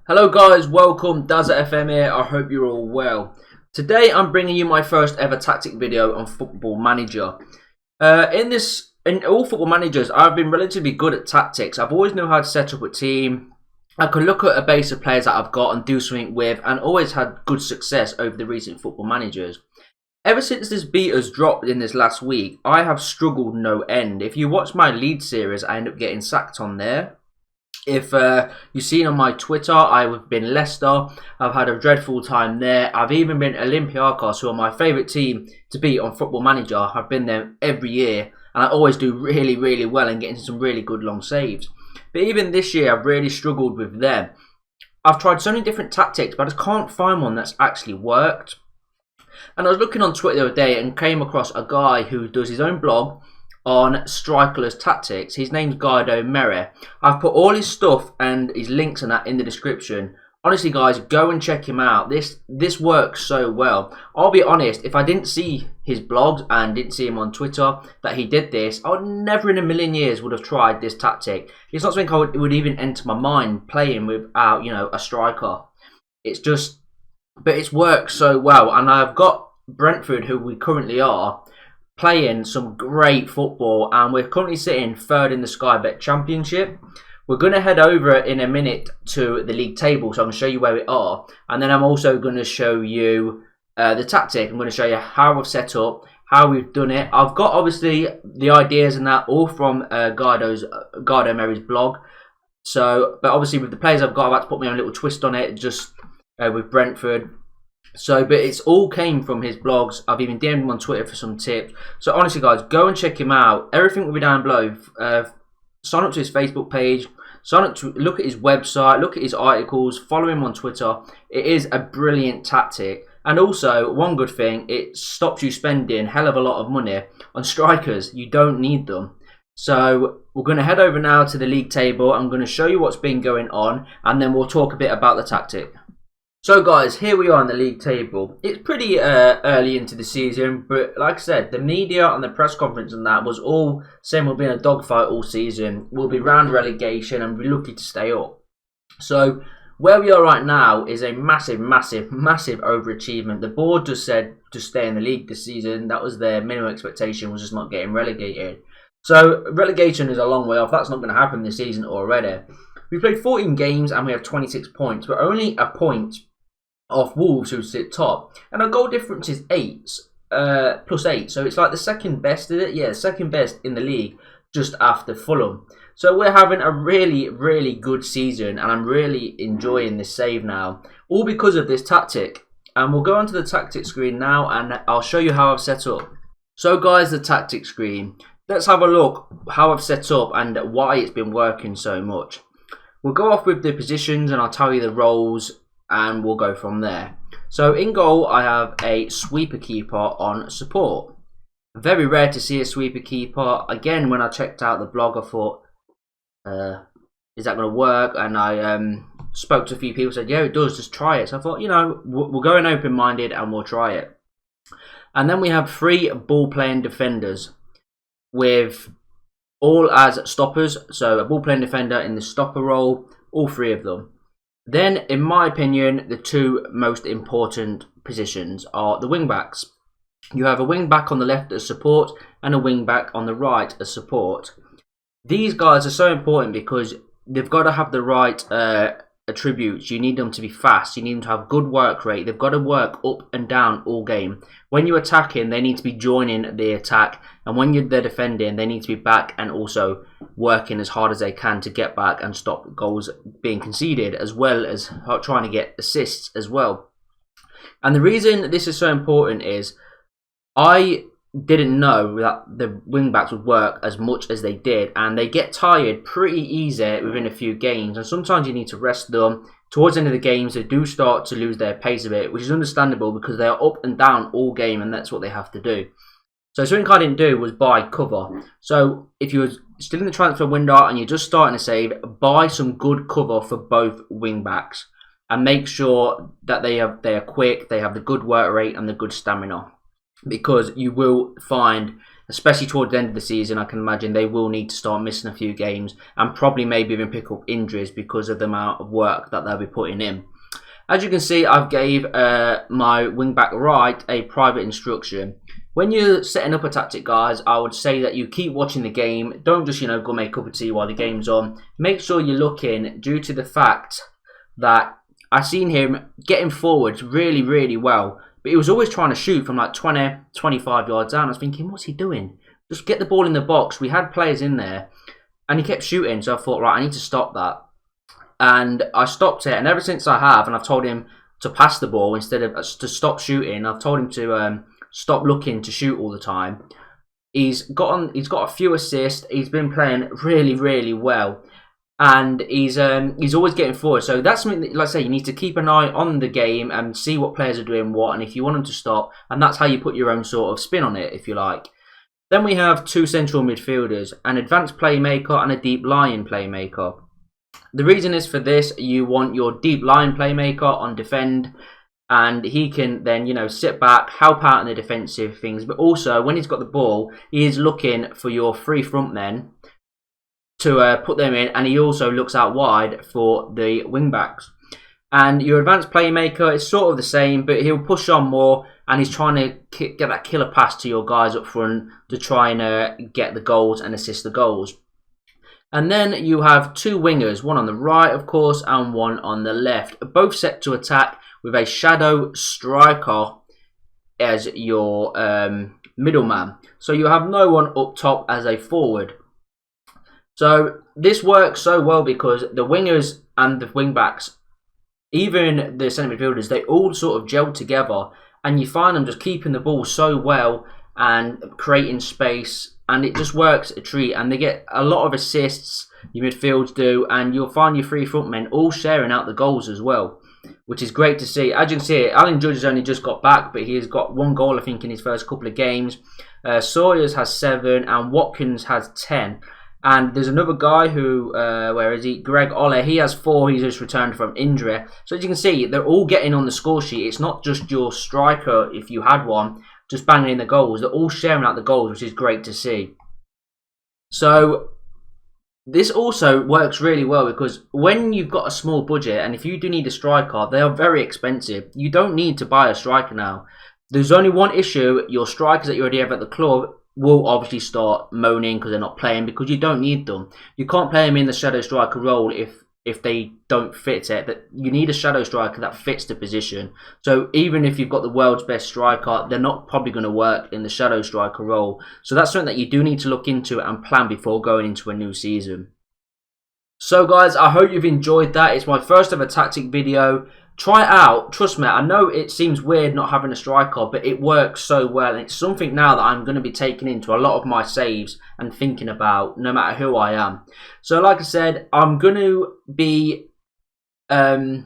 Hello guys, welcome, DazzaFM here. I hope you're all well. Today I'm bringing you my first ever tactic video on Football Manager. In all Football Managers, I've been relatively good at tactics. I've always known how to set up a team. I can look at a base of players that I've got and do something with, and always had good success over the recent Football Managers. Ever since this beta's dropped in this last week, I have struggled no end. If you watch my lead series, I end up getting sacked on there. If you've seen on my Twitter, I've been Leicester. I've had a dreadful time there. I've even been Olympiacos, who are my favourite team to beat on Football Manager. I've been there every year, and I always do really well and get into some really good long saves. But even this year, I've really struggled with them. I've tried so many different tactics, but I just can't find one that's actually worked. And I was looking on Twitter the other day and came across a guy who does his own blog on Strikerless tactics. His name's Guido Merre. I've put all his stuff and his links and that in the description. Honestly guys, go and check him out. This works so well. I'll be honest, if I didn't see his blogs and didn't see him on Twitter that he did this, I would never in a million years would have tried this tactic. It's not something it would even enter my mind playing without, a striker. But it's worked so well, and I've got Brentford, who we currently are, playing some great football, and we're currently sitting third in the Sky Bet Championship. We're going to head over in a minute to the league table, so I'm going to show you where we are, and then I'm also going to show you the tactic. I'm going to show you how we've set up, how we've done it. I've got obviously the ideas and that all from Guido Merre's blog. But obviously with the players I've got, I've had to put my own little twist on it, just with Brentford. But it's all came from his blogs. I've even DM'd him on Twitter for some tips. So honestly guys, go and check him out. Everything will be down below. Sign up to his Facebook page. Look at his website. Look at his articles. Follow him on Twitter. It is a brilliant tactic. And also, one good thing, it stops you spending a hell of a lot of money on strikers. You don't need them. So we're going to head over now to the league table. I'm going to show you what's been going on, and then we'll talk a bit about the tactic. So guys, here we are in the league table. It's pretty early into the season, but like I said, the media and the press conference and that was all saying we'll be in a dogfight all season. We'll be round relegation and we're lucky to stay up. So where we are right now is a massive overachievement. The board just said to stay in the league this season. That was their minimum expectation, was just not getting relegated. So relegation is a long way off. That's not going to happen this season already. We played 14 games and we have 26 points. We're only a point off Wolves, who sit top, and our goal difference is +8, so it's like the second best, is it? Yeah, second best in the league, just after Fulham. So we're having a really good season, and I'm really enjoying this save now, all because of this tactic. And we'll go onto the tactic screen now, and I'll show you how I've set up. So guys, the tactic screen. Let's have a look how I've set up and why it's been working so much. We'll go off with the positions, and I'll tell you the roles, and we'll go from there. So in goal, I have a sweeper keeper on support. Very rare to see a sweeper keeper. Again, when I checked out the blog, I thought, is that going to work? And I spoke to a few people, said, yeah, it does, just try it. So I thought, we'll go in open-minded and we'll try it. And then we have 3 ball-playing defenders with all as stoppers. So a ball-playing defender in the stopper role, all 3 of them. Then, in my opinion, the 2 most important positions are the wing-backs. You have a wing-back on the left as support and a wing-back on the right as support. These guys are so important because they've got to have the right attributes. You need them to be fast. You need them to have good work rate. They've got to work up and down all game. When you're attacking, they need to be joining the attack. And when they're defending, they need to be back and also working as hard as they can to get back and stop goals being conceded, as well as trying to get assists as well. And the reason this is so important is I didn't know that the wing backs would work as much as they did, and they get tired pretty easy within a few games, and sometimes you need to rest them. Towards the end of the games, they do start to lose their pace a bit, which is understandable because they are up and down all game, and that's what they have to do. So something I didn't do was buy cover. So if you're still in the transfer window and you're just starting to save, buy some good cover for both wing backs and make sure that they are quick, they have the good work rate and the good stamina, because you will find especially toward the end of the season. I can imagine they will need to start missing a few games and probably maybe even pick up injuries because of the amount of work that they'll be putting in. As you can see, I've gave my wing-back right a private instruction. When you're setting up a tactic, guys, I would say that you keep watching the game. Don't just, go make a cup of tea while the game's on. Make sure you're looking, due to the fact that I've seen him getting forwards really, really well. But he was always trying to shoot from like 20, 25 yards down. I was thinking, what's he doing? Just get the ball in the box. We had players in there. And he kept shooting. So I thought, right, I need to stop that. And I stopped it. And ever since I have, and I've told him to pass the ball instead of to stop shooting. I've told him to stop looking to shoot all the time. He's got a few assists. He's been playing really, really well. And he's always getting forward. So that's something that, like I say, you need to keep an eye on the game and see what players are doing what, and if you want them to stop. And that's how you put your own sort of spin on it, if you like. Then we have two central midfielders, an advanced playmaker and a deep lying playmaker. The reason is for this, you want your deep lying playmaker on defend, and he can then, sit back, help out in the defensive things. But also, when he's got the ball, he is looking for your three front men to put them in, and he also looks out wide for the wing backs. And your advanced playmaker is sort of the same, but he'll push on more, and he's trying to get that killer pass to your guys up front to try and get the goals and assist the goals. And then you have two wingers, one on the right, of course, and one on the left, both set to attack with a shadow striker as your middleman. So you have no one up top as a forward. So this works so well because the wingers and the wing backs, even the centre midfielders, they all sort of gel together, and you find them just keeping the ball so well and creating space, and it just works a treat. And they get a lot of assists, your midfields do, and you'll find your three front men all sharing out the goals as well, which is great to see. As you can see, Alan Judge has only just got back, but he has got one goal, I think, in his first couple of games. Sawyers has 7 and Watkins has 10. And there's another guy who, where is he? Greg Olle. He has 4. He's just returned from injury. So as you can see, they're all getting on the score sheet. It's not just your striker, if you had one, just banging in the goals. They're all sharing out the goals, which is great to see. So this also works really well because when you've got a small budget, and if you do need a striker, they are very expensive. You don't need to buy a striker now. There's only one issue. Your strikers that you already have at the club will obviously start moaning because they're not playing, because you don't need them. You can't play them in the shadow striker role if they don't fit it. But you need a shadow striker that fits the position. So even if you've got the world's best striker, they're not probably going to work in the shadow striker role. So that's something that you do need to look into and plan before going into a new season. So guys, I hope you've enjoyed that. It's my first ever tactic video. Try it out. Trust me, I know it seems weird not having a striker, but it works so well. And it's something now that I'm going to be taking into a lot of my saves and thinking about, no matter who I am. So like I said, I'm going to be going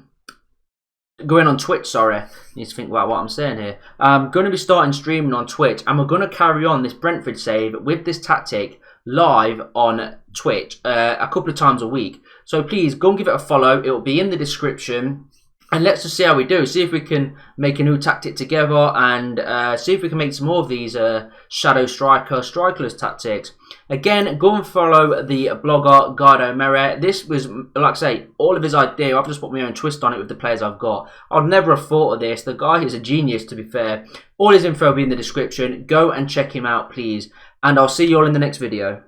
on Twitch, sorry. I need to think about what I'm saying here. I'm going to be starting streaming on Twitch, and we're going to carry on this Brentford save with this tactic live on Twitch a couple of times a week. So please go and give it a follow. It will be in the description. And let's just see how we do. See if we can make a new tactic together, and see if we can make some more of these shadow strikerless tactics. Again, go and follow the blogger Guido Mere. This was, like I say, all of his idea. I've just put my own twist on it with the players I've got. I'd never have thought of this. The guy is a genius, to be fair. All his info will be in the description. Go and check him out, please. And I'll see you all in the next video.